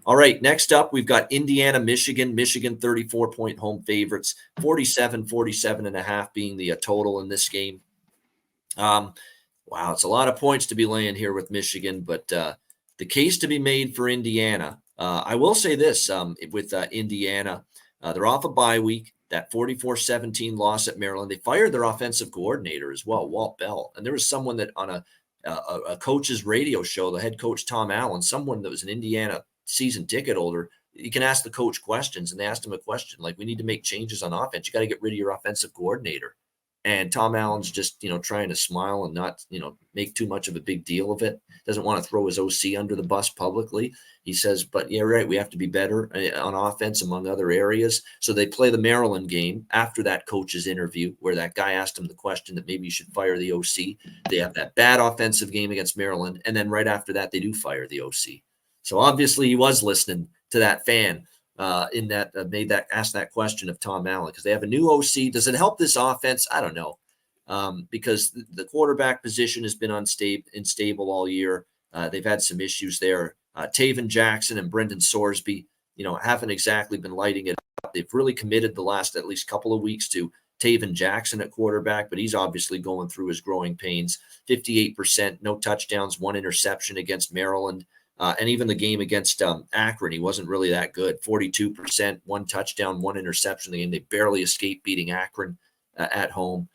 All right, next up, we've got Indiana, Michigan. Michigan 34-point home favorites, 47-47.5 being the total in this game. Wow, it's a lot of points to be laying here with Michigan, but the case to be made for Indiana. I will say this with Indiana, they're off a bye week. That 44-17 loss at Maryland. They fired their offensive coordinator as well, Walt Bell. And there was someone that on a coach's radio show, the head coach Tom Allen, someone that was an Indiana season ticket holder, you can ask the coach questions, and they asked him a question like, we need to make changes on offense. You got to get rid of your offensive coordinator. And Tom Allen's just, trying to smile and not, make too much of a big deal of it. Doesn't want to throw his OC under the bus publicly. He says, but yeah, right, we have to be better on offense among other areas. So they play the Maryland game after that coach's interview where that guy asked him the question that maybe you should fire the OC. They have that bad offensive game against Maryland. And then right after that, they do fire the OC. So obviously he was listening to that fan asked that question of Tom Allen because they have a new OC. Does it help this offense? I don't know, because the quarterback position has been unstable all year. They've had some issues there. Taven Jackson and Brendan Sorsby, haven't exactly been lighting it up. They've really committed the last at least couple of weeks to Taven Jackson at quarterback, but he's obviously going through his growing pains. 58%, no touchdowns, 1 interception against Maryland. And even the game against Akron, he wasn't really that good. 42%, 1 touchdown, 1 interception. The game they barely escaped beating Akron at home.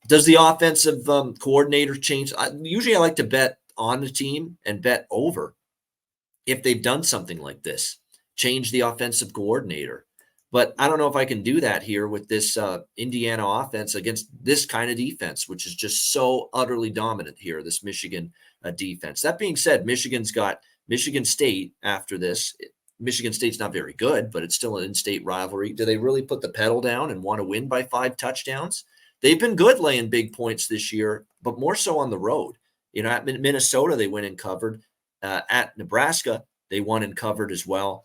Does the offensive coordinator change? Usually I like to bet on the team and bet over if they've done something like this, change the offensive coordinator. But I don't know if I can do that here with this Indiana offense against this kind of defense, which is just so utterly dominant here, this Michigan defense. That being said, Michigan's got Michigan State after this. Michigan State's not very good, but it's still an in-state rivalry. Do they really put the pedal down and want to win by 5 touchdowns? They've been good laying big points this year, but more so on the road. At Minnesota, they went and covered. At Nebraska, they won and covered as well.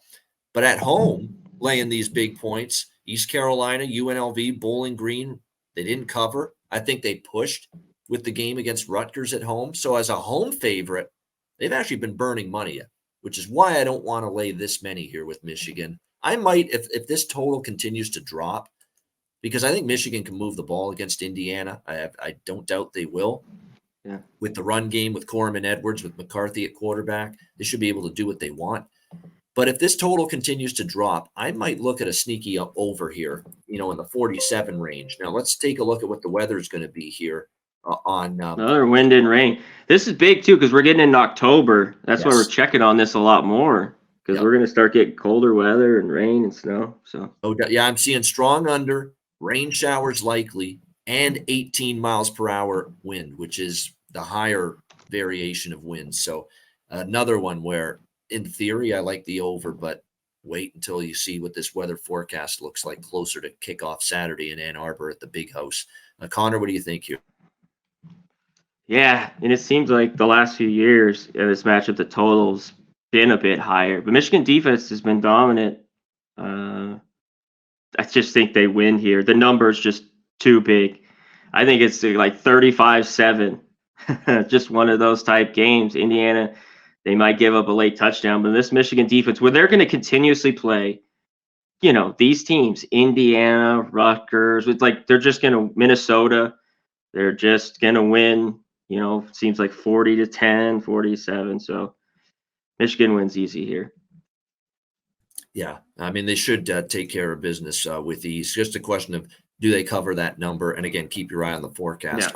But at home, laying these big points, East Carolina, UNLV, Bowling Green, they didn't cover. I think they pushed with the game against Rutgers at home. So as a home favorite, they've actually been burning money, which is why I don't want to lay this many here with Michigan. I might, if this total continues to drop, because I think Michigan can move the ball against Indiana. I don't doubt they will. Yeah. With the run game, with Corman Edwards, with McCarthy at quarterback, they should be able to do what they want. But if this total continues to drop, I might look at a sneaky up over here, in the 47 range. Now, let's take a look at what the weather is going to be here on another wind and rain. This is big, too, because we're getting into October. That's why we're checking on this a lot more, because we're going to start getting colder weather and rain and snow. So, yeah, I'm seeing strong under, rain showers likely, and 18 miles per hour wind, which is the higher variation of winds. So another one where, in theory, I like the over, but wait until you see what this weather forecast looks like closer to kickoff Saturday in Ann Arbor at the Big House. Conor, what do you think here? Yeah, and it seems like the last few years, this matchup, the total's been a bit higher. But Michigan defense has been dominant. I just think they win here. The number's just too big. I think it's like 35-7. Just one of those type games. Indiana, they might give up a late touchdown, but this Michigan defense, where they're going to continuously play, these teams, Indiana, Rutgers, it's like they're just going to, Minnesota, they're just going to win, it seems like 40-10, 47. So Michigan wins easy here. Yeah, I mean, they should take care of business with ease. Just a question of, do they cover that number? And again, keep your eye on the forecast. Yeah.